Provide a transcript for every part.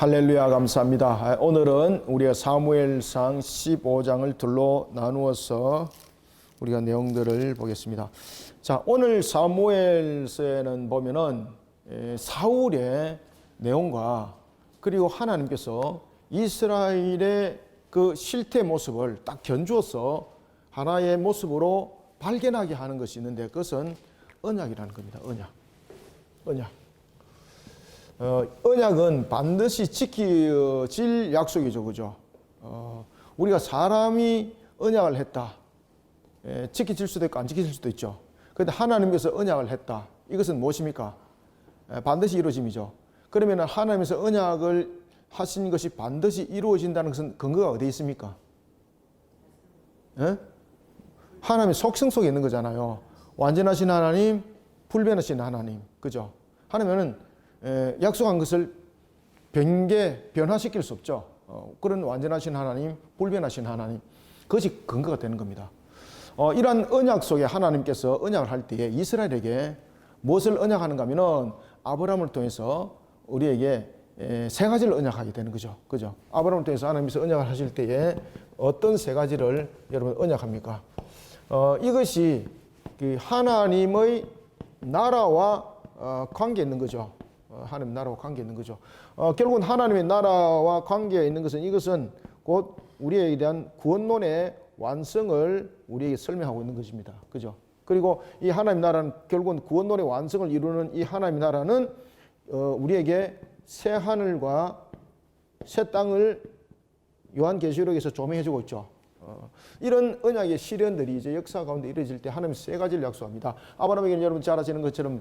할렐루야, 감사합니다. 오늘은 우리가 사무엘상 15장을 둘로 나누어서 우리가 내용들을 보겠습니다. 자, 오늘 사무엘서에는 보면은 사울의 내용과 그리고 하나님께서 이스라엘의 그 실태 모습을 딱 견주어서 하나의 모습으로 발견하게 하는 것이 있는데 그것은 언약이라는 겁니다. 언약. 언약은 반드시 지켜질 약속이죠. 그죠? 우리가 사람이 언약을 했다. 지켜질 수도 있고 안 지켜질 수도 있죠. 그런데 하나님께서 언약을 했다. 이것은 무엇입니까? 반드시 이루어짐이죠. 그러면 하나님께서 언약을 하신 것이 반드시 이루어진다는 것은 근거가 어디에 있습니까? 하나님의 속성 속에 있는 거잖아요. 완전하신 하나님, 불변하신 하나님. 그죠? 하나님은 약속한 것을 변화시킬 수 없죠. 그런 완전하신 하나님, 불변하신 하나님. 그것이 근거가 되는 겁니다. 이러한 언약 속에 하나님께서 언약을 할 때에 이스라엘에게 무엇을 언약하는가 하면은 아브라함을 통해서 우리에게 세 가지를 언약하게 되는 거죠. 그죠? 아브라함을 통해서 하나님께서 언약을 하실 때에 어떤 세 가지를 여러분 언약합니까? 이것이 그 하나님의 나라와 관계 있는 거죠. 하나님 나라와 관계 있는 거죠. 결국은 하나님의 나라와 관계가 있는 것은 이것은 곧 우리에 대한 구원론의 완성을 우리에게 설명하고 있는 것입니다. 그죠? 그리고 이 하나님 나라는 결국은 구원론의 완성을 이루는 이 하나님 나라는 우리에게 새 하늘과 새 땅을 요한계시록에서 조명해주고 있죠. 이런 언약의 실현들이 이제 역사 가운데 이루어질 때 하나님 세 가지를 약속합니다. 아브라함에게는 여러분 잘 아시는 것처럼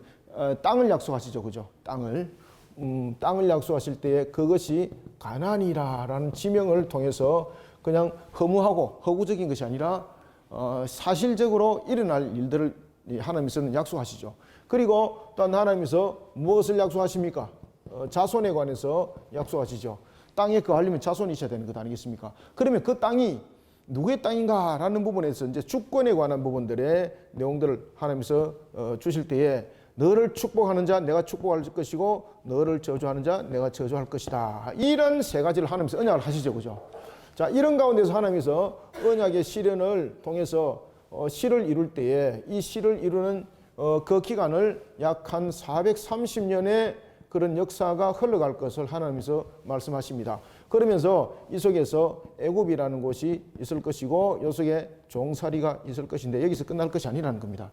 땅을 약속하시죠. 그죠? 땅을 약속하실 때에 그것이 가나안이라는 지명을 통해서 그냥 허무하고 허구적인 것이 아니라 사실적으로 일어날 일들을 하나님께서는 약속하시죠. 그리고 또한 하나님께서 무엇을 약속하십니까? 자손에 관해서 약속하시죠. 땅에 거하려면 자손이 있어야 되는 것 아니겠습니까? 그러면 그 땅이 누구의 땅인가 라는 부분에서 이제 주권에 관한 부분들의 내용들을 하나님께서 주실 때에 너를 축복하는 자 내가 축복할 것이고 너를 저주하는 자 내가 저주할 것이다. 이런 세 가지를 하나님께서 언약을 하시죠. 그죠? 자, 이런 가운데서 하나님께서 언약의 실현을 통해서 시를 이룰 때에 이 시를 이루는 그 기간을 약 한 430년의 그런 역사가 흘러갈 것을 하나님께서 말씀하십니다. 그러면서 이 속에서 애굽이라는 곳이 있을 것이고 이 속에 종살이가 있을 것인데 여기서 끝날 것이 아니라는 겁니다.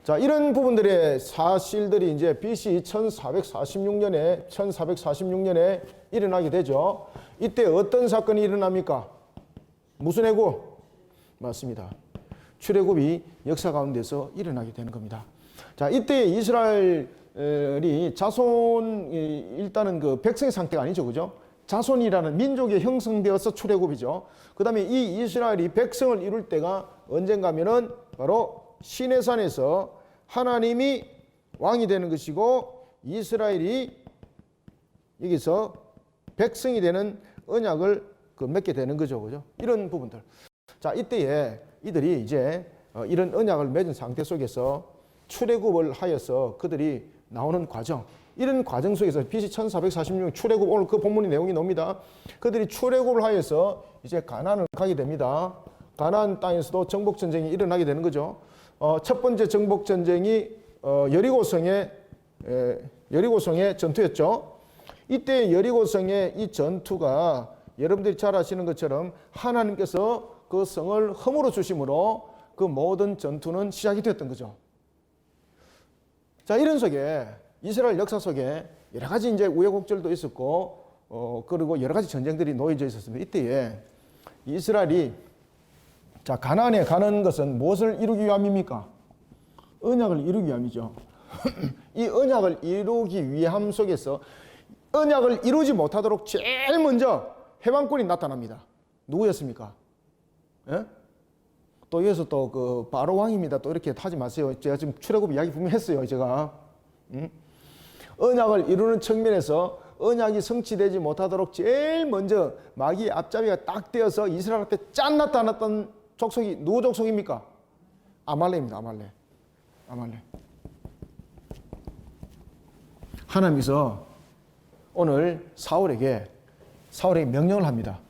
자, 이런 부분들의 사실들이 이제 BC 1446년에 일어나게 되죠. 이때 어떤 사건이 일어납니까? 무슨 애굽? 맞습니다. 출애굽이 역사 가운데서 일어나게 되는 겁니다. 자, 이때 이스라엘이 자손이 일단은 그 백성의 상태가 아니죠. 그죠? 자손이라는 민족이 형성되어서 출애굽이죠. 그 다음에 이 이스라엘이 백성을 이룰 때가 언젠가 하면은 바로 시내산에서 하나님이 왕이 되는 것이고 이스라엘이 여기서 백성이 되는 언약을 맺게 되는 거죠. 그죠? 이런 부분들. 자, 이때에 이들이 이제 이런 언약을 맺은 상태 속에서 출애굽을 하여서 그들이 나오는 과정, 이런 과정 속에서 BC 1446년 출애굽, 오늘 그 본문의 내용이 나옵니다. 그들이 출애굽을 하여서 이제 가나안을 가게 됩니다. 가나안 땅에서도 정복 전쟁이 일어나게 되는 거죠. 첫 번째 정복 전쟁이 여리고성의 전투였죠. 이때 여리고성의 이 전투가 여러분들이 잘 아시는 것처럼 하나님께서 그 성을 허물어 주심으로 그 모든 전투는 시작이 되었던 거죠. 자, 이런 속에 이스라엘 역사 속에 여러 가지 이제 우여곡절도 있었고, 그리고 여러 가지 전쟁들이 놓여져 있었습니다. 이때에 이스라엘이 자, 가나안에 가는 것은 무엇을 이루기 위함입니까? 언약을 이루기 위함이죠. 이 언약을 이루기 위함 속에서 언약을 이루지 못하도록 제일 먼저 해방꾼이 나타납니다. 누구였습니까? 예? 또 여기서 또 그 바로 왕입니다. 또 이렇게 하지 마세요. 제가 지금 출애굽 이야기 분명히 했어요. 제가. 언약을 이루는 측면에서 언약이 성취되지 못하도록 제일 먼저 마귀 앞잡이가 딱 되어서 이스라엘한테 짠 나타났던 족속이 누구 족속입니까? 아말렉입니다. 아말렉. 하나님께서 오늘 사울에게 명령을 합니다.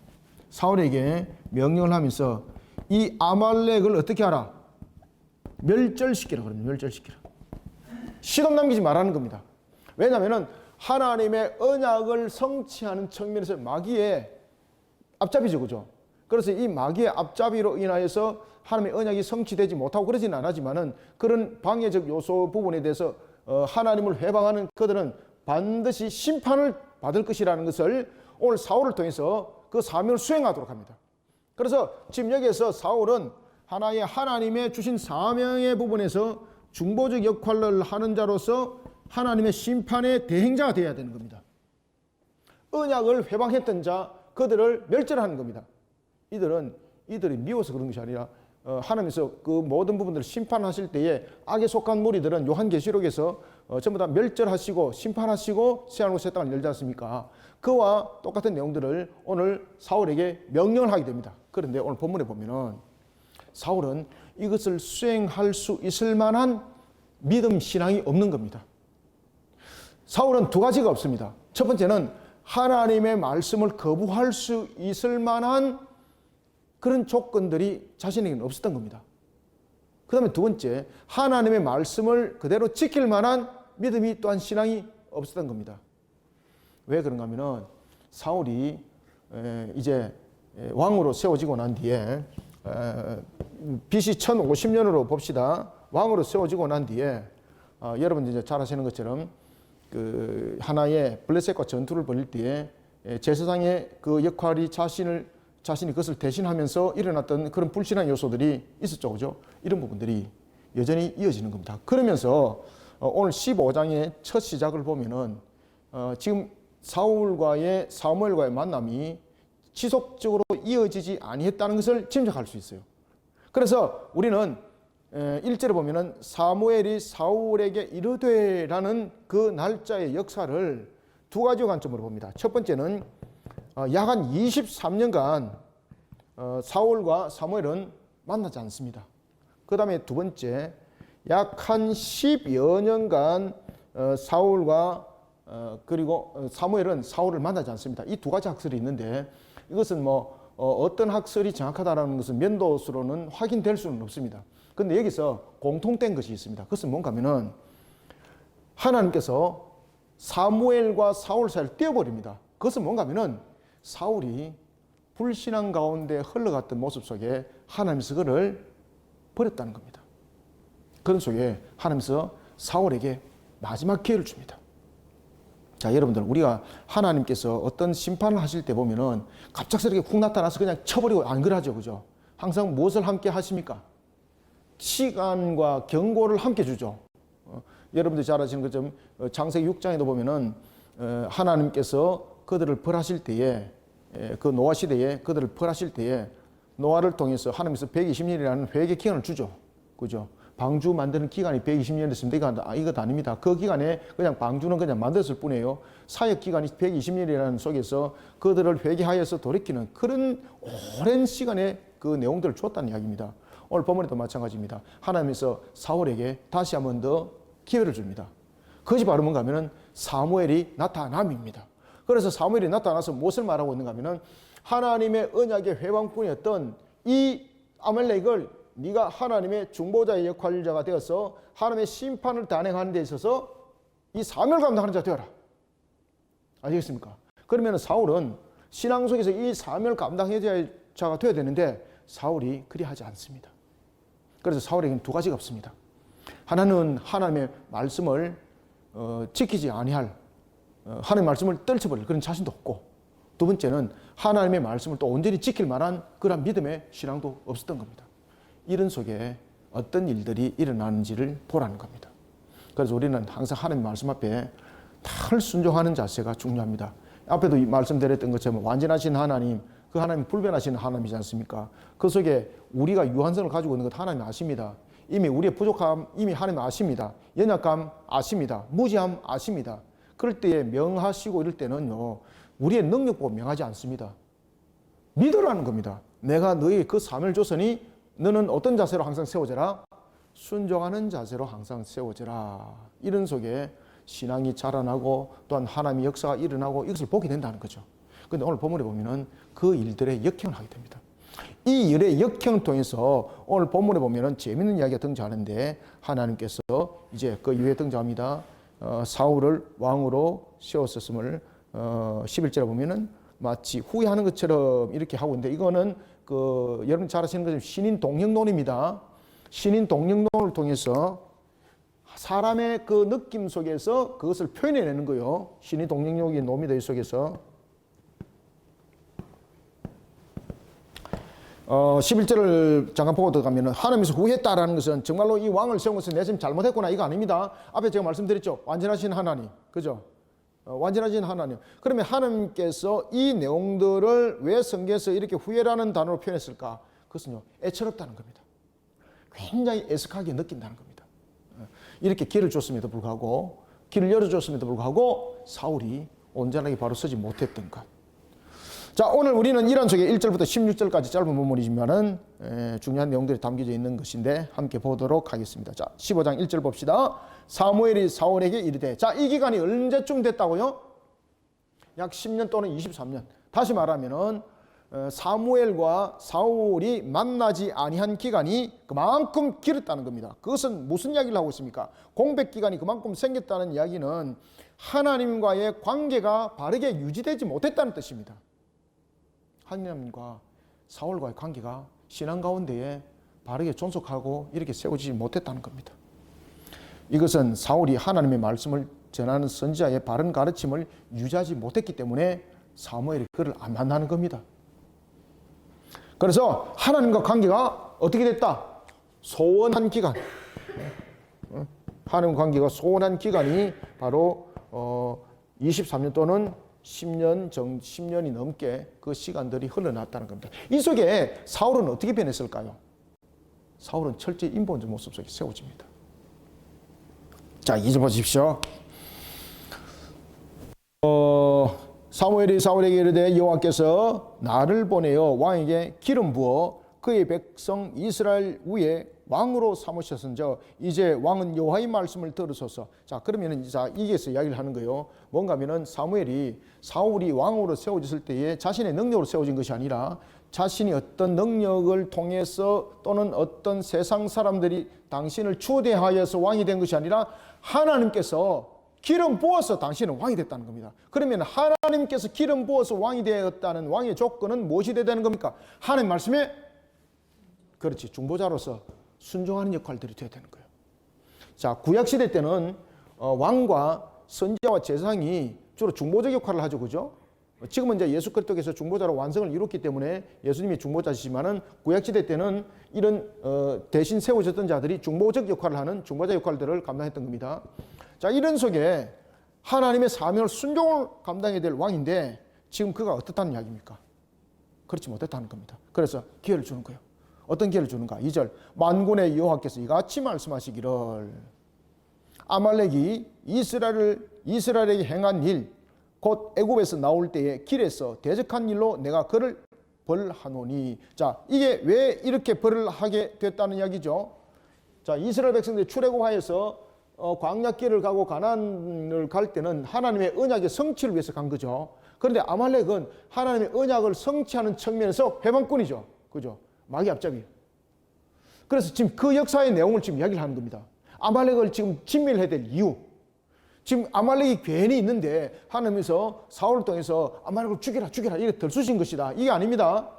사울에게 명령을 하면서 이 아말렉을 어떻게 하라? 멸절시키라 그럽니다. 멸절시키라. 시도 남기지 말라는 겁니다. 왜냐하면 하나님의 언약을 성취하는 측면에서 마귀의 앞잡이죠, 그죠? 그래서 이 마귀의 앞잡이로 인하여서 하나님의 언약이 성취되지 못하고 그러지는 않았지만은 그런 방해적 요소 부분에 대해서 하나님을 회방하는 그들은 반드시 심판을 받을 것이라는 것을 오늘 사울을 통해서 그 사명을 수행하도록 합니다. 그래서 지금 여기에서 사울은 하나님의 주신 사명의 부분에서 중보적 역할을 하는 자로서 하나님의 심판의 대행자가 되어야 되는 겁니다. 언약을 회방했던 자, 그들을 멸절하는 겁니다. 이들이 미워서 그런 것이 아니라 하나님께서 그 모든 부분들을 심판하실 때에 악에 속한 무리들은 요한계시록에서 전부 다 멸절하시고 심판하시고 새하늘과 새 땅을 열지 않습니까? 그와 똑같은 내용들을 오늘 사울에게 명령을 하게 됩니다. 그런데 오늘 본문에 보면은 사울은 이것을 수행할 수 있을 만한 믿음 신앙이 없는 겁니다. 사울은 두 가지가 없습니다. 첫 번째는 하나님의 말씀을 거부할 수 있을 만한 그런 조건들이 자신에게는 없었던 겁니다. 그 다음에 두 번째, 하나님의 말씀을 그대로 지킬 만한 믿음이 또한 신앙이 없었던 겁니다. 왜 그런가 하면은 사울이 이제 왕으로 세워지고 난 뒤에 BC 1050년으로 봅시다. 왕으로 세워지고 난 뒤에 여러분들 이제 잘 아시는 것처럼 그 하나의 블레셋과 전투를 벌일 때에 제사장의 그 역할이 자신이 그것을 대신하면서 일어났던 그런 불신한 요소들이 있었죠. 그죠? 이런 부분들이 여전히 이어지는 겁니다. 그러면서 오늘 15장의 첫 시작을 보면은 지금 사무엘과의 만남이 지속적으로 이어지지 아니했다는 것을 짐작할 수 있어요. 그래서 우리는 1절에 보면은 사무엘이 사울에게 이르되라는 그 날짜의 역사를 두 가지 관점으로 봅니다. 첫 번째는 약 한 23년간 사울과 사무엘은 만나지 않습니다. 그 다음에 두 번째, 약 한 10여 년간 사울과 그리고 사무엘은 사울을 만나지 않습니다. 이 두 가지 학설이 있는데 이것은 어떤 학설이 정확하다는 것은 면도수로는 확인될 수는 없습니다. 그런데 여기서 공통된 것이 있습니다. 그것은 뭔가 하면은 하나님께서 사무엘과 사울 사이를 떼어버립니다. 그것은 뭔가 하면은 사울이 불신앙 가운데 흘러갔던 모습 속에 하나님께서 그를 버렸다는 겁니다. 그런 속에 하나님께서 사울에게 마지막 기회를 줍니다. 자, 여러분들, 우리가 하나님께서 어떤 심판을 하실 때 보면은 갑작스럽게 훅 나타나서 그냥 쳐버리고 안 그러죠. 그죠? 항상 무엇을 함께 하십니까? 시간과 경고를 함께 주죠. 여러분들 잘 아시는 것처럼 창세기 6장에도 보면은 하나님께서 그들을 벌하실 때에 그 노아 시대에 그들을 벌하실 때에 노아를 통해서 하나님께서 120년이라는 회개 기간을 주죠. 그죠? 방주 만드는 기간이 120년이었습니다. 이것 아닙니다. 그 기간에 그냥 방주는 그냥 만들었을 뿐이에요. 사역 기간이 120년이라는 속에서 그들을 회개하여서 돌이키는 그런 오랜 시간의 그 내용들을 줬다는 이야기입니다. 오늘 본문에도 마찬가지입니다. 하나님께서 사울에게 다시 한 번 더 기회를 줍니다. 그것이 바로 뭔가 하면은 사무엘이 나타남입니다. 그래서 사무엘이 나타나서 무엇을 말하고 있는가 하면은 하나님의 언약의 회방꾼이었던 이 아말렉을 네가 하나님의 중보자의 역할자가 되어서 하나님의 심판을 단행하는 데 있어서 이 사명을 감당하는 자가 되어라. 아시겠습니까? 그러면 사울은 신앙 속에서 이 사명을 감당해야 될 자가 되어야 되는데 사울이 그리하지 않습니다. 그래서 사울에게는 두 가지가 없습니다. 하나는 하나님의 말씀을 지키지 아니할 하나님의 말씀을 떨쳐버릴 그런 자신도 없고, 두 번째는 하나님의 말씀을 또 온전히 지킬 만한 그런 믿음의 신앙도 없었던 겁니다. 이런 속에 어떤 일들이 일어나는지를 보라는 겁니다. 그래서 우리는 항상 하나님의 말씀 앞에 늘 순종하는 자세가 중요합니다. 앞에도 말씀드렸던 것처럼 완전하신 하나님, 그 하나님 불변하신 하나님이지 않습니까? 그 속에 우리가 유한성을 가지고 있는 것 하나님 아십니다. 이미 우리의 부족함 이미 하나님 아십니다. 연약감 아십니다. 무지함 아십니다. 그럴 때에 명하시고 이럴 때는요, 우리의 능력 보고 명하지 않습니다. 믿으라는 겁니다. 내가 너에게 그 사명을 줬으니 너는 어떤 자세로 항상 세워져라? 순종하는 자세로 항상 세워져라. 이런 속에 신앙이 자라나고 또한 하나님의 역사가 일어나고 이것을 보게 된다는 거죠. 그런데 오늘 본문에 보면은 그 일들의 역행을 하게 됩니다. 이 일의 역행을 통해서 오늘 본문에 보면은 재밌는 이야기가 등장하는데 하나님께서 이제 그 이후에 등장합니다. 사울을 왕으로 세웠었음을 11절에 보면은 마치 후회하는 것처럼 이렇게 하고 있는데 이거는 그 여러분 잘 아시는 것처럼 신인 동력론입니다. 신인 동력론을 통해서 사람의 그 느낌 속에서 그것을 표현해내는 거예요. 신인 동력론이 놈이다 이 속에서 11절을 잠깐 보고 들어가면 하나님께서 후회했다라는 것은 정말로 이 왕을 세운 것은 내 지금 잘못했구나 이거 아닙니다. 앞에 제가 말씀드렸죠. 완전하신 하나님. 그죠? 완전하신 하나님. 그러면 하나님께서 이 내용들을 왜 성경에서 이렇게 후회라는 단어로 표현했을까? 그것은요, 애처롭다는 겁니다. 굉장히 애석하게 느낀다는 겁니다. 이렇게 길을 줬음에도 불구하고, 길을 열어줬음에도 불구하고 사울이 온전하게 바로 서지 못했던 것. 자, 오늘 우리는 이란 속에 1절부터 16절까지 짧은 본문이지만은 중요한 내용들이 담겨져 있는 것인데 함께 보도록 하겠습니다. 자, 15장 1절 봅시다. 사무엘이 사울에게 이르되, 자, 이 기간이 언제쯤 됐다고요? 약 10년 또는 23년. 다시 말하면은 사무엘과 사울이 만나지 아니한 기간이 그만큼 길었다는 겁니다. 그것은 무슨 이야기를 하고 있습니까? 공백 기간이 그만큼 생겼다는 이야기는 하나님과의 관계가 바르게 유지되지 못했다는 뜻입니다. 하나님과 사울과의 관계가 신앙 가운데에 바르게 존속하고 이렇게 세워지지 못했다는 겁니다. 이것은 사울이 하나님의 말씀을 전하는 선지자의 바른 가르침을 유지하지 못했기 때문에 사무엘이 그를 안 만나는 겁니다. 그래서 하나님과 관계가 어떻게 됐다? 소원한 기간. 하나님과 관계가 소원한 기간이 바로 23년 또는 10년이 넘게 그 시간들이 흘러났다는 겁니다. 이 속에 사울은 어떻게 변했을까요? 사울은 철저히 인본적 모습 속에 세워집니다. 자, 2절 보십시오. 사무엘이 사울에게 이르되 여호와께서 나를 보내어 왕에게 기름 부어 그의 백성 이스라엘 위에 왕으로 삼으셨은저 이제 왕은 여호와의 말씀을 들으소서. 자, 그러면은 자 이게서 이야기를 하는 거예요. 뭔가 하면은 사울이 왕으로 세워졌을 때에 자신의 능력으로 세워진 것이 아니라 자신이 어떤 능력을 통해서 또는 어떤 세상 사람들이 당신을 추대하여서 왕이 된 것이 아니라 하나님께서 기름 부어서 당신은 왕이 됐다는 겁니다. 그러면 하나님께서 기름 부어서 왕이 되었다는 왕의 조건은 무엇이 되야 되는 겁니까? 하나님 말씀에 그렇지 중보자로서 순종하는 역할들이 되어야 되는 거예요. 자, 구약시대 때는 왕과 선지자와 제사장이 주로 중보적 역할을 하죠. 그죠? 지금은 이제 예수 그리스도께서 중보자로 완성을 이뤘기 때문에 예수님이 중보자시지만은 구약시대 때는 이런 대신 세워졌던 자들이 중보적 역할을 하는 중보자 역할들을 감당했던 겁니다. 자, 이런 속에 하나님의 사명을 순종을 감당해야 될 왕인데 지금 그가 어떻다는 이야기입니까? 그렇지 못했다는 겁니다. 그래서 기회를 주는 거예요. 어떤 기회를 주는가? 2절 만군의 여호와께서 이같이 말씀하시기를 아말렉이 이스라엘에게 행한 일 곧 애굽에서 나올 때에 길에서 대적한 일로 내가 그를 벌하노니. 자, 이게 왜 이렇게 벌을 하게 됐다는 이야기죠? 자, 이스라엘 백성들이 출애굽하여서 광야길을 가고 가나안을 갈 때는 하나님의 언약의 성취를 위해서 간 거죠. 그런데 아말렉은 하나님의 언약을 성취하는 측면에서 회방꾼이죠. 그죠? 마귀 앞잡이. 그래서 지금 그 역사의 내용을 지금 이야기를 하는 겁니다. 아말렉을 지금 진멸해야 될 이유. 지금 아말렉이 괜히 있는데 하나님께서 사울을 통해서 아말렉을 죽여라 이렇게 들쑤신 것이다. 이게 아닙니다.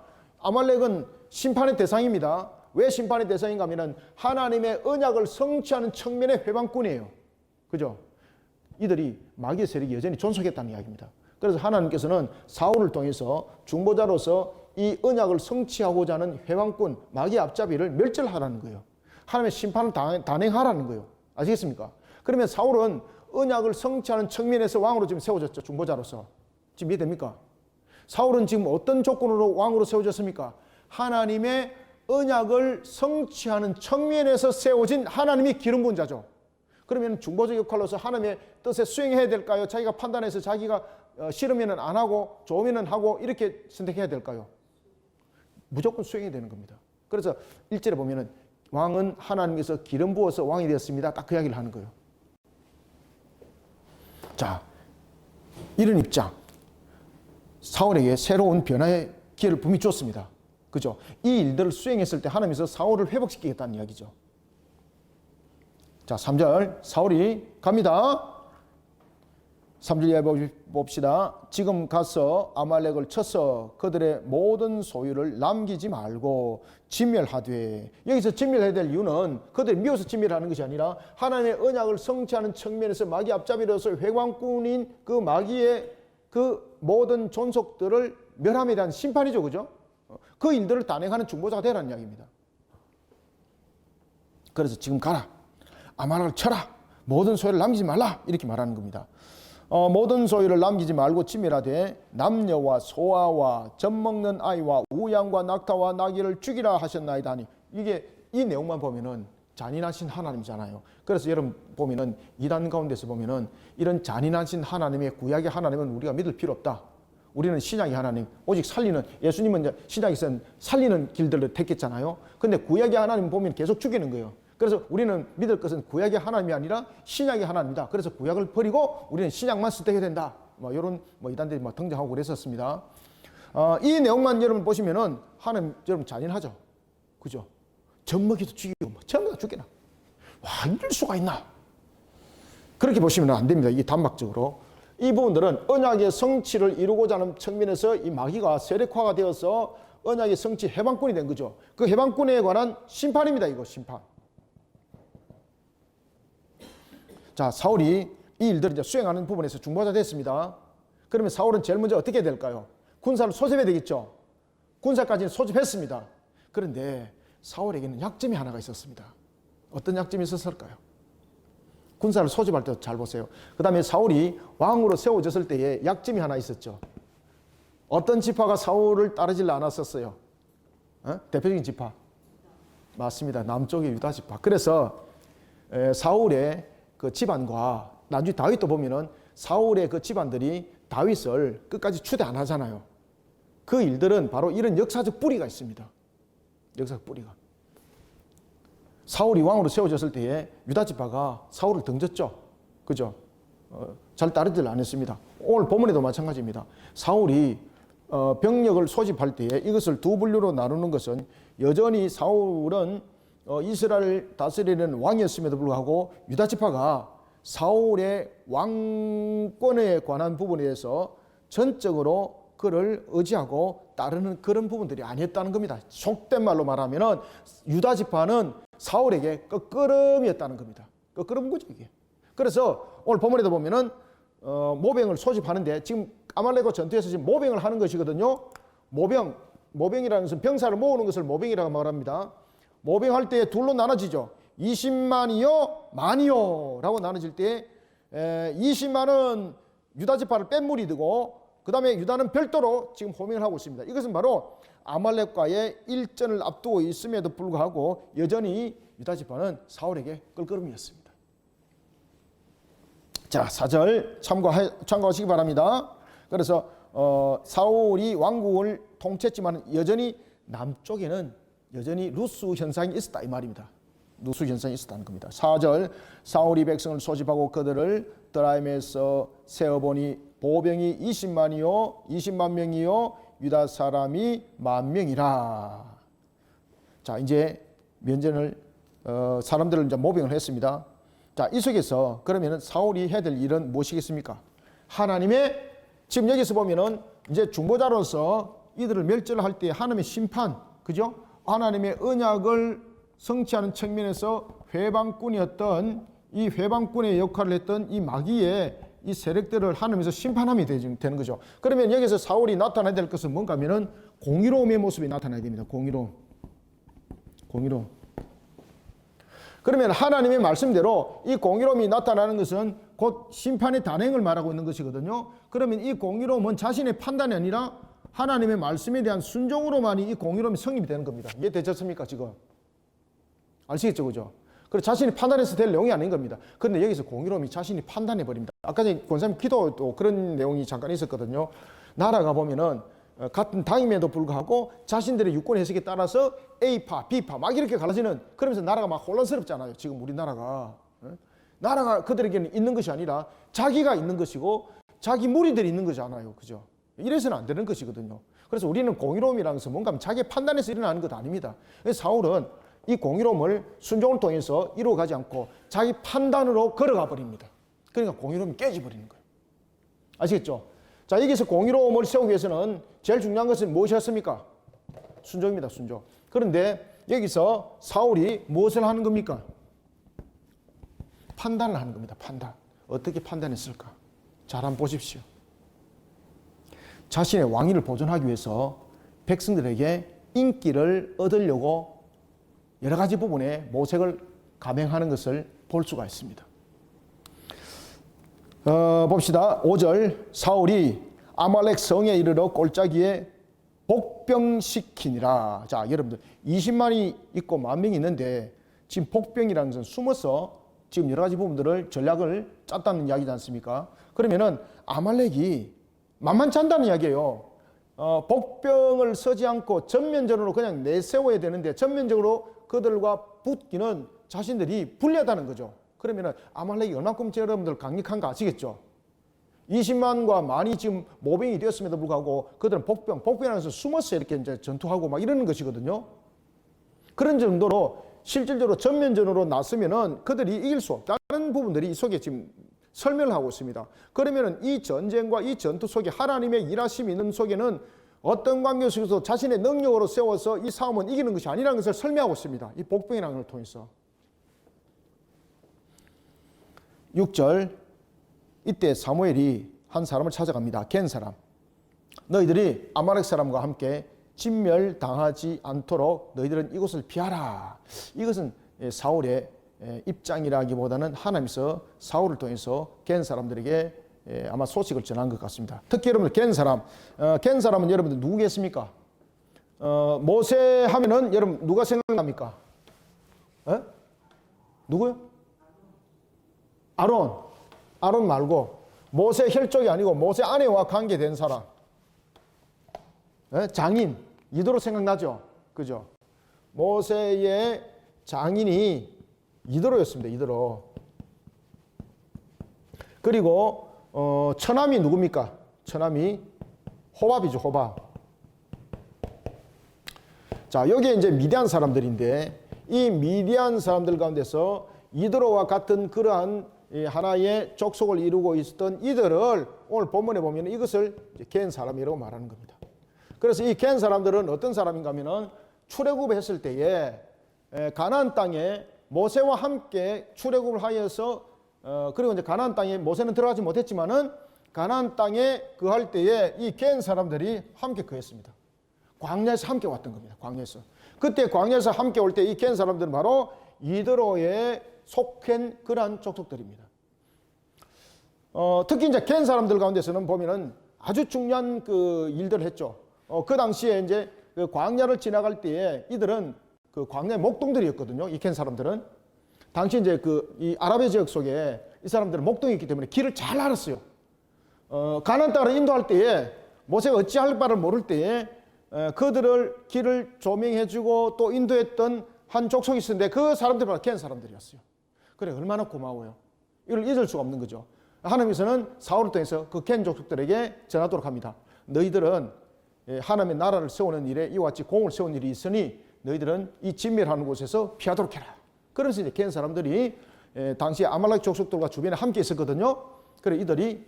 아말렉은 심판의 대상입니다. 왜 심판의 대상인가 하면 하나님의 언약을 성취하는 측면의 회방꾼이에요. 그죠? 이들이 마귀의 세력이 여전히 존속했다는 이야기입니다. 그래서 하나님께서는 사울을 통해서 중보자로서 이 언약을 성취하고자 하는 회방꾼 마귀 앞잡이를 멸절하라는 거예요. 하나님의 심판을 단행하라는 거예요. 아시겠습니까? 그러면 사울은 언약을 성취하는 측면에서 왕으로 지금 세워졌죠. 중보자로서. 지금 이해됩니까? 사울은 지금 어떤 조건으로 왕으로 세워졌습니까? 하나님의 언약을 성취하는 측면에서 세워진 하나님이 기름 부은 자죠. 그러면 중보적 역할로서 하나님의 뜻에 수행해야 될까요? 자기가 판단해서 자기가 싫으면 안 하고 좋으면 하고 이렇게 선택해야 될까요? 무조건 수행해야 되는 겁니다. 그래서 1절에 보면은 왕은 하나님께서 기름 부어서 왕이 되었습니다. 딱 그 이야기를 하는 거예요. 자, 이런 입장. 사울에게 새로운 변화의 기회를 분명히 줬습니다. 그죠? 이 일들을 수행했을 때 하나님께서 사울을 회복시키겠다는 이야기죠. 자, 3절 사울이 갑니다. 3절 이해 봅시다. 지금 가서 아말렉을 쳐서 그들의 모든 소유를 남기지 말고 진멸하되. 여기서 진멸해야 될 이유는 그들이 미워서 진멸하는 것이 아니라 하나님의 언약을 성취하는 측면에서 마귀 앞잡이로서 회방꾼인 그 마귀의 그 모든 존속들을 멸함에 대한 심판이죠. 그죠? 그 일들을 단행하는 중보자가 되라는 이야기입니다. 그래서 지금 가라. 아말렉을 쳐라. 모든 소유를 남기지 말라. 이렇게 말하는 겁니다. 모든 소유를 남기지 말고 진멸하되 남녀와 소아와 젖먹는 아이와 우양과 낙타와 나귀를 죽이라 하셨나이다 하니, 이게 이 내용만 보면은 잔인하신 하나님이잖아요. 그래서 여러분 보면은 이단 가운데서 보면은 이런 잔인하신 하나님의 구약의 하나님은 우리가 믿을 필요 없다. 우리는 신약의 하나님, 오직 살리는, 예수님은 이제 신약에서는 살리는 길들을 택했잖아요. 근데 구약의 하나님 보면 계속 죽이는 거예요. 그래서 우리는 믿을 것은 구약의 하나님이 아니라 신약의 하나님이다. 그래서 구약을 버리고 우리는 신약만 선택해야 된다. 이런 이단들이 등장하고 그랬었습니다. 이 내용만 여러분 보시면은 하나님 여러분 잔인하죠. 그죠? 젖먹이도 죽이고 전부 다 죽이나. 와, 이럴 수가 있나? 그렇게 보시면 안 됩니다. 이게 단박적으로. 이 부분들은 언약의 성취를 이루고자 하는 측면에서 이 마귀가 세력화가 되어서 언약의 성취 해방꾼이 된 거죠. 그 해방꾼에 관한 심판입니다. 이거 심판. 자, 사울이 이 일들을 이제 수행하는 부분에서 중보자 됐습니다. 그러면 사울은 제일 먼저 어떻게 해야 될까요? 군사를 소집해야 되겠죠. 군사까지는 소집했습니다. 그런데 사울에게는 약점이 하나가 있었습니다. 어떤 약점이 있었을까요? 군사를 소집할 때 잘 보세요. 그 다음에 사울이 왕으로 세워졌을 때에 약점이 하나 있었죠. 어떤 지파가 사울을 따르질 않았었어요? 대표적인 지파. 맞습니다. 남쪽의 유다 지파. 그래서 사울의 그 집안과 나중에 다윗도 보면은 사울의 그 집안들이 다윗을 끝까지 추대 안 하잖아요. 그 일들은 바로 이런 역사적 뿌리가 있습니다. 역사적 뿌리가. 사울이 왕으로 세워졌을 때에 유다 지파가 사울을 등졌죠. 그죠? 잘 따르질 않았습니다. 오늘 본문에도 마찬가지입니다. 사울이 병력을 소집할 때에 이것을 두 분류로 나누는 것은, 여전히 사울은 이스라엘 다스리는 왕이었음에도 불구하고 유다 지파가 사울의 왕권에 관한 부분에 대해서 전적으로 그를 의지하고 따르는 그런 부분들이 아니었다는 겁니다. 속된 말로 말하면 유다 지파는 사울에게 끄끄름이었다는 겁니다. 끄끄름 거죠, 이게. 그래서 오늘 본문에도 보면은 모병을 소집하는데, 지금 아말렉과 전투에서 지금 모병을 하는 것이거든요. 모병이라는 것은 병사를 모으는 것을 모병이라고 말합니다. 모병할 때 둘로 나눠지죠. 20만이요, 만이요 라고 나눠질 때 20만은 유다 지파를 뺀물이 되고, 그 다음에 유다는 별도로 지금 호명을 하고 있습니다. 이것은 바로 아말렉과의 일전을 앞두고 있음에도 불구하고 여전히 유다 지파는 사울에게 끌끄름이었습니다. 자, 4절 참고하시기 바랍니다. 그래서 사울이 왕국을 통치했지만 여전히 남쪽에는 여전히 루스 현상이 있었다 이 말입니다. 루스 현상이 있었다는 겁니다. 4절 사울이 백성을 소집하고 그들을 드라임에서 세어보니 보병이 20만 명이요 유다 사람이 10,000명이라. 자, 이제 면전을 사람들을 이제 모병을 했습니다. 자, 이 속에서 그러면은 사울이 해야 될 일은 무엇이겠습니까? 하나님의, 지금 여기서 보면은 이제 중보자로서 이들을 멸절할 때 하나님의 심판, 그죠? 하나님의 언약을 성취하는 측면에서 회방꾼이었던 이 회방꾼의 역할을 했던 이 마귀의 이 세력들을 하나님께서 심판함이 되는 거죠. 그러면 여기서 사울이 나타나야 될 것은 뭔가 하면은 공의로움의 모습이 나타나야 됩니다. 공의로움. 그러면 하나님의 말씀대로 이 공의로움이 나타나는 것은 곧 심판의 단행을 말하고 있는 것이거든요. 그러면 이 공의로움은 자신의 판단이 아니라 하나님의 말씀에 대한 순종으로만이 이 공의로움이 성립이 되는 겁니다. 이해되셨습니까 지금? 아시겠죠, 그죠? 그래서 자신이 판단해서 될 내용이 아닌 겁니다. 그런데 여기서 공의로움이 자신이 판단해 버립니다. 아까 전에 권사님 기도도 그런 내용이 잠깐 있었거든요. 나라가 보면은 같은 당임에도 불구하고 자신들의 유권 해석에 따라서 A파, B파 막 이렇게 갈라지는, 그러면서 나라가 막 혼란스럽잖아요. 지금 우리나라가 나라가 그들에게는 있는 것이 아니라 자기가 있는 것이고 자기 무리들이 있는 거잖아요. 그죠? 이래서는 안 되는 것이거든요. 그래서 우리는 공의로움이라는 것은 뭔가 자기의 판단에서 일어나는 것 아닙니다. 그래서 사울은 이 공의로움을 순종을 통해서 이루어가지 않고 자기 판단으로 걸어가 버립니다. 그러니까 공의로움이 깨져버리는 거예요. 아시겠죠? 자, 여기서 공의로움을 세우기 위해서는 제일 중요한 것은 무엇이었습니까? 순종입니다. 순종. 그런데 여기서 사울이 무엇을 하는 겁니까? 판단을 하는 겁니다. 판단. 어떻게 판단했을까? 잘 한번 보십시오. 자신의 왕위를 보존하기 위해서 백성들에게 인기를 얻으려고 여러 가지 부분에 모색을 감행하는 것을 볼 수가 있습니다. 봅시다. 5절 사울이 아말렉 성에 이르러 골짜기에 복병시키니라. 자, 여러분들 20만이 있고 10,000명이 있는데 지금 복병이라는 것은 숨어서 지금 여러 가지 부분들을 전략을 짰다는 이야기지 않습니까? 그러면은 아말렉이 만만치 않다는 이야기예요. 복병을 서지 않고 전면전으로 그냥 내세워야 되는데 전면적으로 그들과 붙기는 자신들이 불리하다는 거죠. 그러면은 아말렉이 얼마큼 여러분들 강력한가 아시겠죠? 20만과 많이 지금 모병이 되었음에도 불구하고 그들은 복병하면서 숨어서 이렇게 이제 전투하고 막 이러는 것이거든요. 그런 정도로 실질적으로 전면전으로 나서면은 그들이 이길 수 없다는 부분들이 이 속에 지금 설명을 하고 있습니다. 그러면은 이 전쟁과 이 전투 속에 하나님의 일하심이 있는 속에는 어떤 관계 속에서 자신의 능력으로 세워서 이 싸움은 이기는 것이 아니라는 것을 설명하고 있습니다. 이 복병이라는 걸 통해서. 6절 이때 사무엘이 한 사람을 찾아갑니다. 겐 사람. 너희들이 아말렉 사람과 함께 진멸당하지 않도록 너희들은 이곳을 피하라. 이것은 사울의 입장이라기보다는 하나님께서 사울을 통해서 겐 사람들에게 아마 소식을 전한 것 같습니다. 특히 여러분들 겐 사람은 여러분들 누구겠습니까? 모세 하면은 여러분 누가 생각납니까? 누구요? 아론 말고 모세 혈족이 아니고 모세 아내와 관계된 사람. 장인 이도로 생각나죠? 그죠? 모세의 장인이 이도로였습니다. 이도로. 그리고 처남이 누굽니까? 처남이 호밥이죠. 호밥. 자, 여기에 이제 미디안 사람들인데 이 미디안 사람들 가운데서 이도로와 같은 그러한 하나의 족속을 이루고 있었던 이들을 오늘 본문에 보면 이것을 겐 사람이라고 말하는 겁니다. 그래서 이 겐 사람들은 어떤 사람인가 하면은 출애굽을 했을 때에 가나안 땅에 모세와 함께 출애굽을 하여서 그리고 이제 가나안 땅에 모세는 들어가지 못했지만은 가나안 땅에 거할 때에 이 겐 사람들이 함께 거했습니다. 광야에서 함께 왔던 겁니다. 광야에서. 그때 광야에서 함께 올 때 이 겐 사람들은 바로 이드로에 속한 그러한 족속들입니다. 특히 이제 겐 사람들 가운데서는 보면은 아주 중요한 그 일들을 했죠. 그 당시에 이제 그 광야를 지나갈 때에 이들은 그 광야의 목동들이었거든요. 이 겐 사람들은 당시 이제 이 아라비아 지역 속에 이 사람들은 목동이 있기 때문에 길을 잘 알았어요. 가나안 땅을 인도할 때에 모세가 어찌할 바를 모를 때에 그들을 길을 조명해주고 또 인도했던 한 족속이 있었는데 그 사람들이 바로 겐 사람들이었어요. 그래 얼마나 고마워요. 이걸 잊을 수가 없는 거죠. 하나님께서는 사울을 통해서 그 겐 족속들에게 전하도록 합니다. 너희들은 하나님의 나라를 세우는 일에 이와 같이 공을 세운 일이 있으니 너희들은 이 진멸하는 곳에서 피하도록 해라. 그래서 이제 겐 사람들이 당시 아말렉 족속들과 주변에 함께 있었거든요. 그래 이들이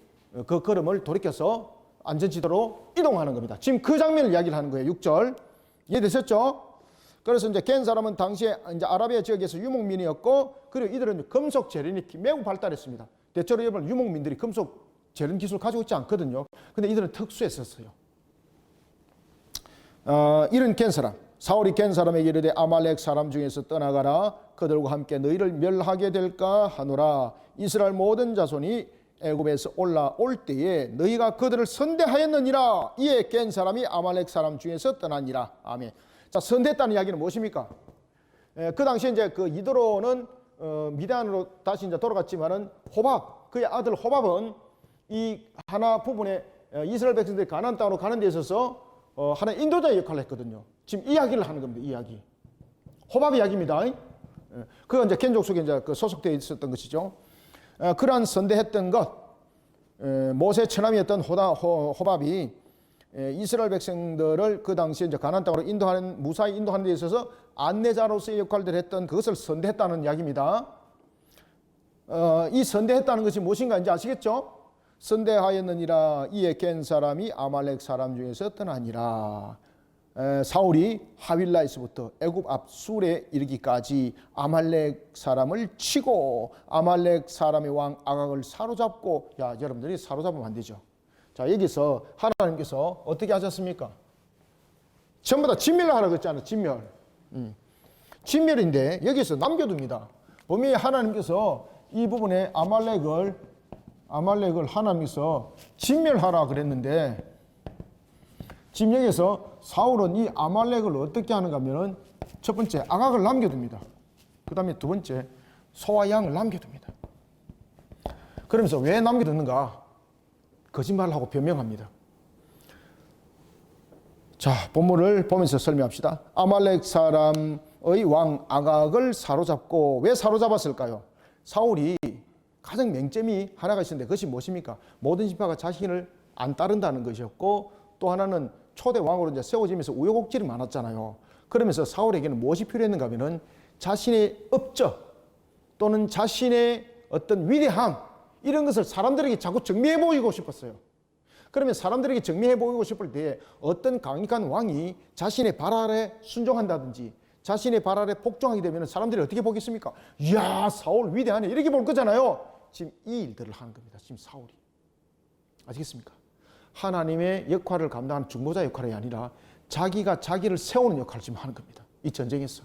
그 걸음을 돌이켜서 안전지대로 이동하는 겁니다. 지금 그 장면을 이야기를 하는 거예요. 6절 이해되셨죠? 그래서 이제 겐 사람은 당시에 이제 아라비아 지역에서 유목민이었고 그리고 이들은 금속 재련이 매우 발달했습니다. 대체로 여러분 유목민들이 금속 재련 기술을 가지고 있지 않거든요. 근데 이들은 특수했었어요. 이런 겐 사람 사울이 겐 사람에게 이르되 아말렉 사람 중에서 떠나가라 그들과 함께 너희를 멸하게 될까 하노라. 이스라엘 모든 자손이 애굽에서 올라올 때에 너희가 그들을 선대하였느니라. 이에 겐 사람이 아말렉 사람 중에서 떠나니라. 아멘. 자, 선대했다는 이야기는 무엇입니까? 그 당시에 이제 그 이드로는 미디안으로 다시 이제 돌아갔지만은 호밥, 그의 아들 호밥은 이 하나 부분에 이스라엘 백성들이 가나안 땅으로 가는 데 있어서 하나의 인도자의 역할을 했거든요. 지금 이야기를 하는 겁니다. 이야기. 호밥 이야기입니다. 그가 이제 겐 족속에 이제 그 소속되어 있었던 것이죠. 그러한 선대했던 것, 모세 처남이었던 호밥이 이스라엘 백성들을 그 당시에 이제 가나안 땅으로 인도하는, 무사히 인도하는 데 있어서 안내자로서의 역할들을 했던 그것을 선대했다는 이야기입니다. 이 선대했다는 것이 무엇인가 이제 아시겠죠? 선대하였느니라 이에 깬 사람이 아말렉 사람 중에서 떠나니라. 사울이 하윌라에서부터 애굽 앞 술에 이르기까지 아말렉 사람을 치고 아말렉 사람의 왕 아각을 사로잡고, 야, 여러분들이 사로잡으면 안 되죠. 자, 여기서 하나님께서 어떻게 하셨습니까? 전부 다 진멸하라고 했잖아요. 진멸. 진멸인데 여기서 남겨둡니다. 분명히 하나님께서 이 부분에 아말렉을 하나님께서 진멸하라 그랬는데, 지금 여기서 사울은 이 아말렉을 어떻게 하는가 하면은 첫 번째 아각을 남겨둡니다. 그 다음에 두 번째 소와 양을 남겨둡니다. 그러면서 왜 남겨두는가? 거짓말을 하고 변명합니다. 자, 본문을 보면서 설명합시다. 아말렉 사람의 왕 아각을 사로잡고, 왜 사로잡았을까요? 사울이 가장 맹점이 하나가 있었는데 그것이 무엇입니까? 모든 지파가 자신을 안 따른다는 것이었고, 또 하나는 초대 왕으로 이제 세워지면서 우여곡절이 많았잖아요. 그러면서 사울에게는 무엇이 필요했는가 하면은 자신의 업적 또는 자신의 어떤 위대함, 이런 것을 사람들에게 자꾸 정리해 보이고 싶었어요. 그러면 사람들에게 정리해 보이고 싶을 때 어떤 강력한 왕이 자신의 발 아래 순종한다든지 자신의 발 아래 복종하게 되면 사람들이 어떻게 보겠습니까? 이야, 사울 위대하네, 이렇게 볼 거잖아요. 지금 이 일들을 하는 겁니다. 지금 사울이. 아시겠습니까? 하나님의 역할을 감당하는 중보자 역할이 아니라 자기가 자기를 세우는 역할을 지금 하는 겁니다. 이 전쟁에서.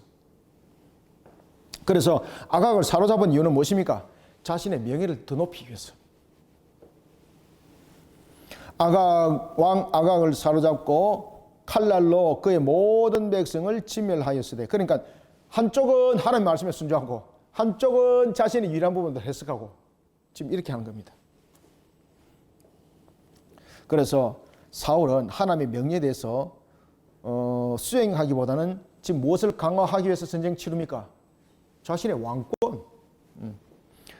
그래서 아각을 사로잡은 이유는 무엇입니까? 자신의 명예를 더 높이기 위해서. 왕 아각을 사로잡고 칼날로 그의 모든 백성을 진멸하였으되, 그러니까 한쪽은 하나님의 말씀에 순종하고 한쪽은 자신의 유일한 부분을 해석하고 지금 이렇게 하는 겁니다. 그래서 사울은 하나님의 명령에 대해서 수행하기보다는 지금 무엇을 강화하기 위해서 전쟁 치릅니까? 자신의 왕권,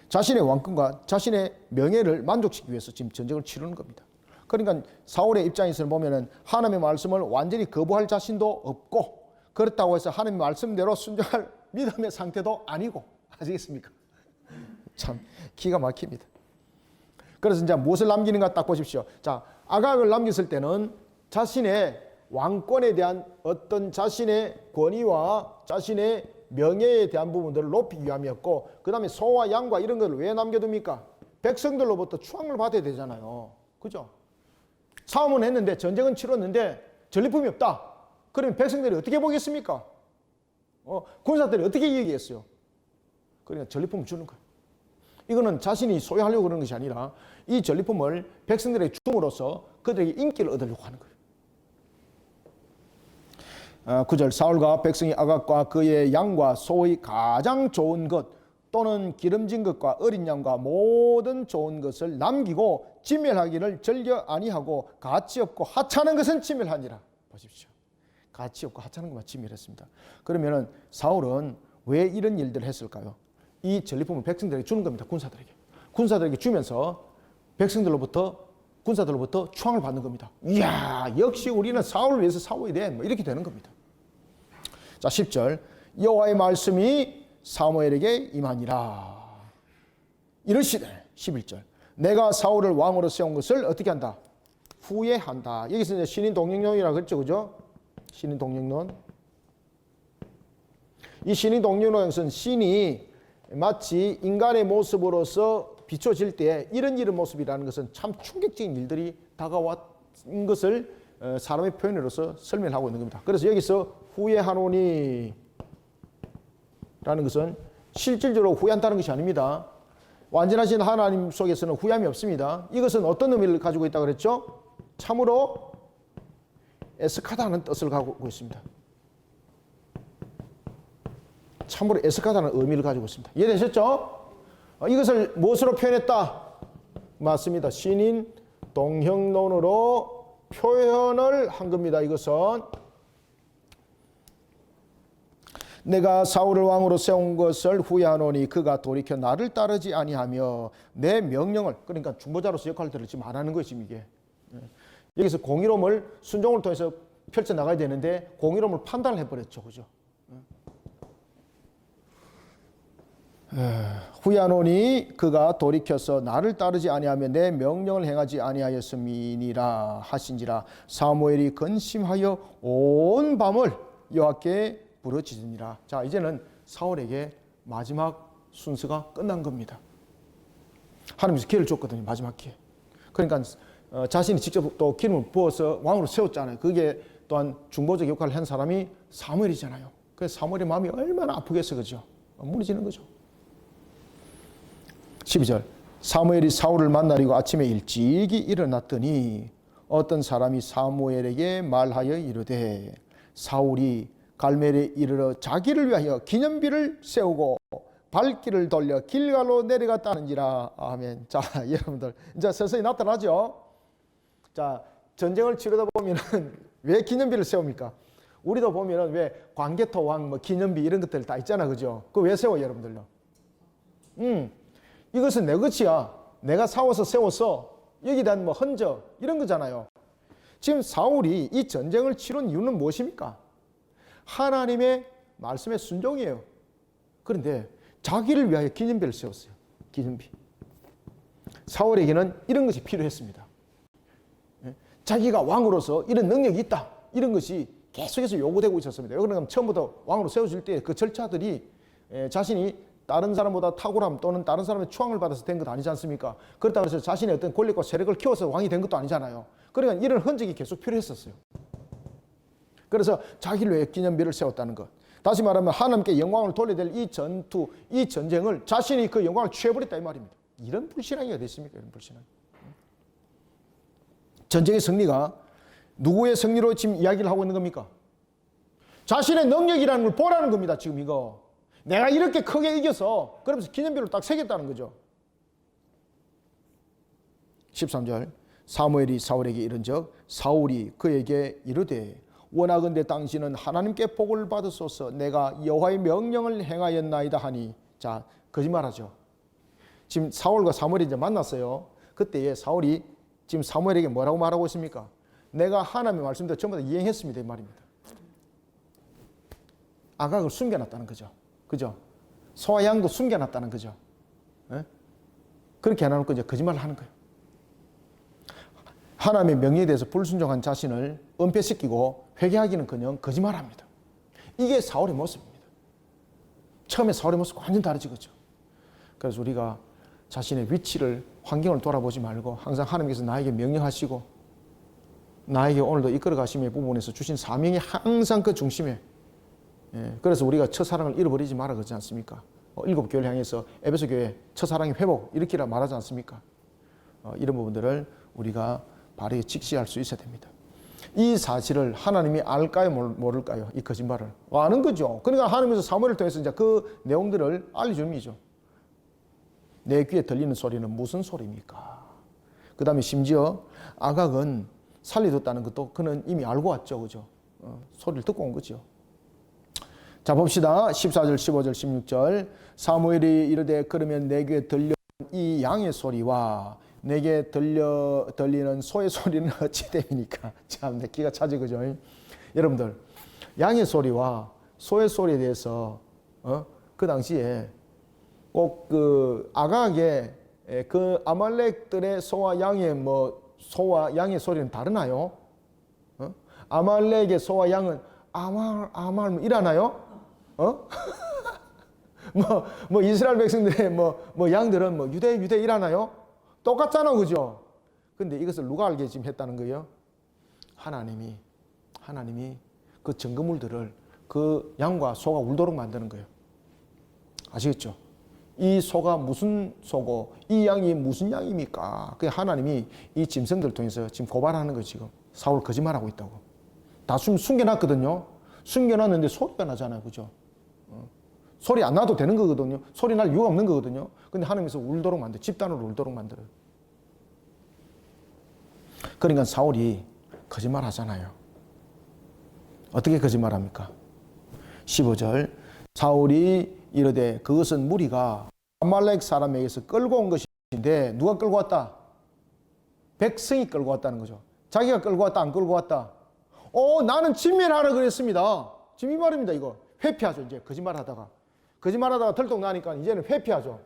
자신의 왕권과 자신의 명예를 만족시키기 위해서 지금 전쟁을 치르는 겁니다. 그러니까 사울의 입장에서 보면은 하나님의 말씀을 완전히 거부할 자신도 없고, 그렇다고 해서 하나님의 말씀대로 순종할 믿음의 상태도 아니고, 아시겠습니까? 참 기가 막힙니다. 그래서 이제 무엇을 남기는가 딱 보십시오. 자, 아각을 남겼을 때는 자신의 왕권에 대한 어떤 자신의 권위와 자신의 명예에 대한 부분들을 높이기 위함이었고, 그 다음에 소와 양과 이런 걸 왜 남겨둡니까? 백성들로부터 추앙을 받아야 되잖아요. 그죠? 싸움은 했는데, 전쟁은 치렀는데 전리품이 없다. 그러면 백성들이 어떻게 보겠습니까? 군사들이 어떻게 얘기했어요? 그러니까 전리품을 주는 거예요. 이거는 자신이 소유하려고 그러는 것이 아니라 이 전리품을 백성들에게 줌으로써 그들에게 인기를 얻으려고 하는 거예요. 9절 사울과 백성이 아각과 그의 양과 소의 가장 좋은 것 또는 기름진 것과 어린 양과 모든 좋은 것을 남기고 진멸하기를 즐겨 아니하고 가치 없고 하찮은 것은 진멸하니라. 보십시오. 가치 없고 하찮은 것만 진멸했습니다. 그러면은 사울은 왜 이런 일들을 했을까요? 이 전리품을 백성들에게 주는 겁니다. 군사들에게 주면서 군사들로부터 추앙을 받는 겁니다. 이야, 역시 우리는 사울을 위해서 싸워야 돼, 뭐 이렇게 되는 겁니다. 자, 10절 여호와의 말씀이 사무엘에게 임하니라. 이르시되, 11절 내가 사울을 왕으로 세운 것을 어떻게 한다? 후회한다. 여기서 이제 신인 동력론이라고 그랬죠, 그죠? 신인 동력론. 이 신인 동력론에서는 신이 마치 인간의 모습으로서 비춰질 때 이런 모습이라는 것은 참 충격적인 일들이 다가왔는 것을 사람의 표현으로서 설명하고 있는 겁니다. 그래서 여기서 후회하노니 라는 것은 실질적으로 후회한다는 것이 아닙니다. 완전하신 하나님 속에서는 후회함이 없습니다. 이것은 어떤 의미를 가지고 있다고 그랬죠? 참으로 애석하다는 뜻을 가지고 있습니다. 참으로 애석하다는 의미를 가지고 있습니다. 이해되셨죠? 이것을 무엇으로 표현했다? 맞습니다. 신인 동형론으로 표현을 한 겁니다. 이것은 내가 사울을 왕으로 세운 것을 후회하노니 그가 돌이켜 나를 따르지 아니하며 내 명령을, 그러니까 중보자로서 역할들을 지금 안 하는 거예요, 지금 이게. 여기서 공의로움을 순종을 통해서 펼쳐 나가야 되는데 공의로움을 판단을 해버렸죠, 그죠? 후회하노니 그가 돌이켜서 나를 따르지 아니하며 내 명령을 행하지 아니하였음이니라 하신지라. 사무엘이 근심하여 온 밤을 여호와께 부르짖으니라. 자, 이제는 사울에게 마지막 순서가 끝난 겁니다. 하나님께서 기회를 줬거든요, 마지막 기회. 그러니까 자신이 직접 또 기름을 부어서 왕으로 세웠잖아요. 그게 또한 중보적 역할을 한 사람이 사무엘이잖아요. 그래서 사무엘의 마음이 얼마나 아프겠어, 그죠? 무너지는 거죠. 12절. 사무엘이 사울을 만나려고 아침에 일찍이 일어났더니 어떤 사람이 사무엘에게 말하여 이르되 사울이 갈멜에 이르러 자기를 위하여 기념비를 세우고 발길을 돌려 길갈로 내려갔다는지라. 아멘. 자, 여러분들 이제 서서히 나타나죠. 자, 전쟁을 치르다 보면은 왜 기념비를 세웁니까? 우리도 보면은 왜 광개토 왕 뭐 기념비 이런 것들 다 있잖아, 그죠? 그거 왜 세워, 여러분들요? 이것은 내 것이야. 내가 사와서 세워서 여기에 대한 뭐 흔적 이런 거잖아요. 지금 사울이 이 전쟁을 치른 이유는 무엇입니까? 하나님의 말씀에 순종이에요. 그런데 자기를 위하여 기념비를 세웠어요. 기념비. 사울에게는 이런 것이 필요했습니다. 자기가 왕으로서 이런 능력이 있다, 이런 것이 계속해서 요구되고 있었습니다. 그러니까 처음부터 왕으로 세워질 때 그 절차들이 자신이 다른 사람보다 탁월함 또는 다른 사람의 추앙을 받아서 된 것 아니지 않습니까? 그렇다고 해서 자신의 어떤 권력과 세력을 키워서 왕이 된 것도 아니잖아요. 그러니까 이런 흔적이 계속 필요했었어요. 그래서 자기를 위해 기념비를 세웠다는 것. 다시 말하면 하나님께 영광을 돌려야 될 이 전투, 이 전쟁을 자신이 그 영광을 취해버렸다 이 말입니다. 이런 불신앙이 됐습니까? 이런 불신앙. 전쟁의 승리가 누구의 승리로 지금 이야기를 하고 있는 겁니까? 자신의 능력이라는 걸 보라는 겁니다. 지금 이거. 내가 이렇게 크게 이겨서 그러면서 기념비를 딱 새겼다는 거죠. 13절. 사무엘이 사울에게 이른즉 사울이 그에게 이르되 원하건대 당신은 하나님께 복을 받으소서. 내가 여호와의 명령을 행하였나이다 하니. 자, 거짓말하죠. 지금 사울과 사무엘이 이제 만났어요. 그때에 사울이 지금 사무엘에게 뭐라고 말하고 있습니까? 내가 하나님의 말씀대로 전부 다 이행했습니다 이 말입니다. 아각을 숨겨놨다는 거죠. 그죠? 소와 양도 숨겨놨다는 거죠. 네? 그렇게 안 하고 이제 거짓말을 하는 거예요. 하나님의 명령에 대해서 불순종한 자신을 은폐시키고 회개하기는커녕 거짓말합니다. 이게 사울의 모습입니다. 처음에 사울의 모습과 완전 다르지, 그죠? 그래서 우리가 자신의 위치를, 환경을 돌아보지 말고 항상 하나님께서 나에게 명령하시고 나에게 오늘도 이끌어 가심의 부분에서 주신 사명이 항상 그 중심에. 그래서 우리가 첫사랑을 잃어버리지 마라 그러지 않습니까? 일곱 교회를 향해서 에베소 교회 첫사랑의 회복 이렇게라 말하지 않습니까? 이런 부분들을 우리가 바르게 직시할 수 있어야 됩니다. 이 사실을 하나님이 알까요, 모를까요? 이 거짓말을 아는 거죠. 그러니까 하나님께서 사무엘을 통해서 이제 그 내용들을 알려주는 거죠. 내 귀에 들리는 소리는 무슨 소리입니까? 그 다음에 심지어 아각은 살려뒀다는 것도 그는 이미 알고 왔죠, 그죠? 소리를 듣고 온 거죠. 자, 봅시다. 14절, 15절, 16절. 사무엘이 이르되 그러면 내 귀에 들려온 이 양의 소리와 내게 들리는 소의 소리는 어찌 됨이니까. 참, 내 기가 차지, 그죠? 여러분들, 양의 소리와 소의 소리에 대해서 그 당시에 꼭 그 아각의 그 아말렉들의 소와 양의 소와 양의 소리는 다르나요? 아말렉의 소와 양은 아말 이러나요? 이스라엘 백성들의 양들은 유대 이러나요? 똑같잖아, 그죠? 근데 이것을 누가 알게 지금 했다는 거예요? 하나님이 그 증거물들을 그 양과 소가 울도록 만드는 거예요. 아시겠죠? 이 소가 무슨 소고 이 양이 무슨 양입니까? 그 하나님이 이 짐승들을 통해서 지금 고발하는 거예요. 지금 사울 거짓말하고 있다고. 다 숨겨놨거든요. 숨겨놨는데 소리가 나잖아요, 그죠? 소리 안 나도 되는 거거든요. 소리 날 이유가 없는 거거든요. 근데 하나님께서 울도록 만들어요. 집단으로 울도록 만들어요. 그러니까 사울이 거짓말 하잖아요. 어떻게 거짓말합니까? 15절. 사울이 이르되 그것은 무리가 아말렉 사람에게서 끌고 온 것인데 누가 끌고 왔다? 백성이 끌고 왔다는 거죠. 자기가 끌고 왔다 안 끌고 왔다? 나는 진멸하라 그랬습니다. 지금 이 말입니다. 이거 회피하죠. 이제 거짓말하다가 들통 나니까 이제는 회피하죠.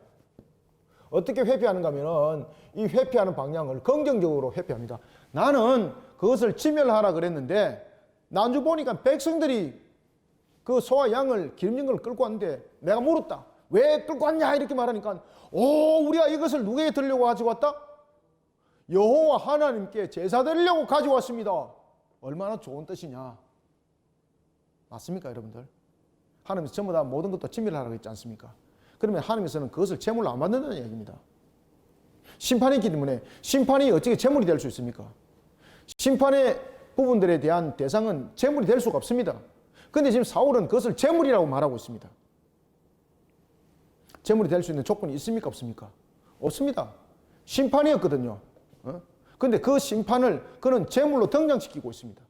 어떻게 회피하는가 하면은 이 회피하는 방향을 긍정적으로 회피합니다. 나는 그것을 진멸하라 그랬는데 난주 보니까 백성들이 그 소와 양을 기름진 걸 끌고 왔는데 내가 물었다. 왜 끌고 왔냐 이렇게 말하니까 우리가 이것을 누구에게 드리려고 가지고 왔다? 여호와 하나님께 제사 드리려고 가지고 왔습니다. 얼마나 좋은 뜻이냐. 맞습니까 여러분들? 하나님께서 전부 다 모든 것도 진멸하라고 했지 않습니까? 그러면 하나님께서는 그것을 제물로 안 받는다는 얘기입니다. 심판이 있기 때문에 심판이 어떻게 제물이 될 수 있습니까? 심판의 부분들에 대한 대상은 제물이 될 수가 없습니다. 그런데 지금 사울은 그것을 제물이라고 말하고 있습니다. 제물이 될 수 있는 조건이 있습니까? 없습니까? 없습니다. 심판이었거든요. 그런데 그 심판을 그는 제물로 등장시키고 있습니다.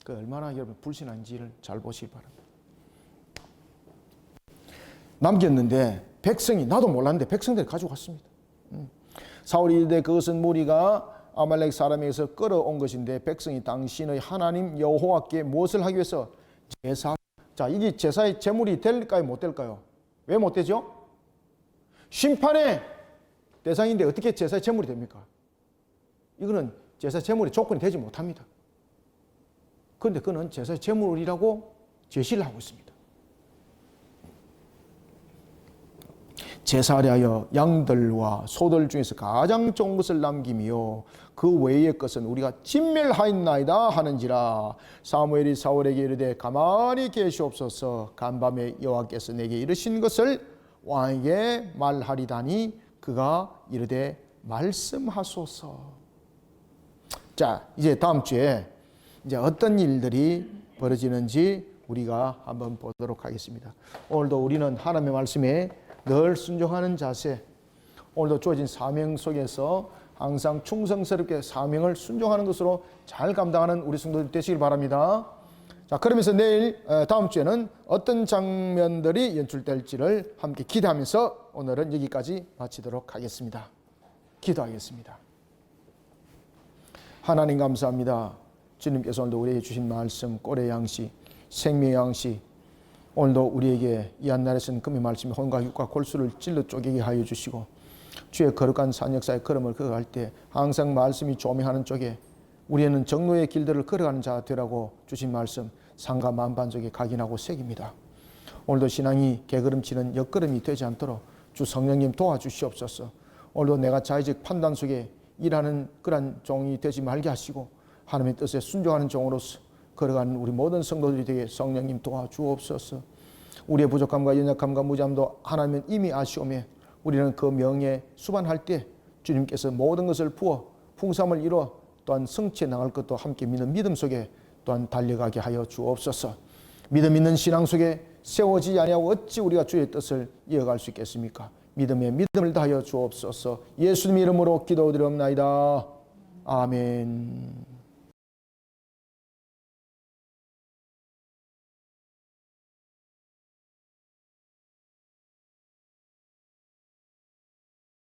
그 얼마나 여러분 불신한지를 잘 보시기 바랍니다. 남겼는데 백성이 나도 몰랐는데 백성들이 가지고 갔습니다. 사울이 이르되 그것은 무리가 아말렉 사람에게서 끌어온 것인데 백성이 당신의 하나님 여호와께 무엇을 하기 위해서 제사. 자, 이게 제사의 제물이 될까요? 못 될까요? 왜 못 되죠? 심판의 대상인데 어떻게 제사의 제물이 됩니까? 이거는 제사 제물의 조건이 되지 못합니다. 그런데 그는 제사의 제물이라고 제시를 하고 있습니다. 제사하려 하여 양들과 소들 중에서 가장 좋은 것을 남기며 그 외의 것은 우리가 진멸하였나이다 하는지라. 사무엘이 사울에게 이르되 가만히 계시옵소서. 간밤에 여호와께서 내게 이르신 것을 왕에게 말하리다니 그가 이르되 말씀하소서. 자, 이제 다음 주에 이제 어떤 일들이 벌어지는지 우리가 한번 보도록 하겠습니다. 오늘도 우리는 하나님의 말씀에 늘 순종하는 자세, 오늘도 주어진 사명 속에서 항상 충성스럽게 사명을 순종하는 것으로 잘 감당하는 우리 성도들 되시길 바랍니다. 자, 그러면서 내일 다음 주에는 어떤 장면들이 연출될지를 함께 기대하면서 오늘은 여기까지 마치도록 하겠습니다. 기도하겠습니다. 하나님 감사합니다. 주님께서 오늘도 우리에게 주신 말씀, 꼴의 양식, 생명의 양식, 오늘도 우리에게 이 한날에서는 금의 말씀이 혼과 육과 골수를 찔러 쪼개게 하여 주시고 주의 거룩한 산 역사의 걸음을 걸어갈 때 항상 말씀이 조명하는 쪽에 우리는 정로의 길들을 걸어가는 자 되라고 주신 말씀 상가 만반적에 각인하고 새깁니다. 오늘도 신앙이 개걸음치는 옆걸음이 되지 않도록 주 성령님 도와주시옵소서. 오늘도 내가 자의적 판단 속에 일하는 그런 종이 되지 말게 하시고 하나님의 뜻에 순종하는 종으로서 걸어가는 우리 모든 성도들이 되게 성령님 도와주옵소서. 우리의 부족함과 연약함과 무잠도 하나님은 이미 아시오매 우리는 그 명예 수반할 때 주님께서 모든 것을 부어 풍성함을 이루어 또한 성취해 나갈 것도 함께 믿는 믿음 속에 또한 달려가게 하여 주옵소서. 믿음 있는 신앙 속에 세워지지 아니하고 어찌 우리가 주의 뜻을 이어갈 수 있겠습니까? 믿음에 믿음을 다하여 주옵소서. 예수님 이름으로 기도드리옵나이다. 아멘.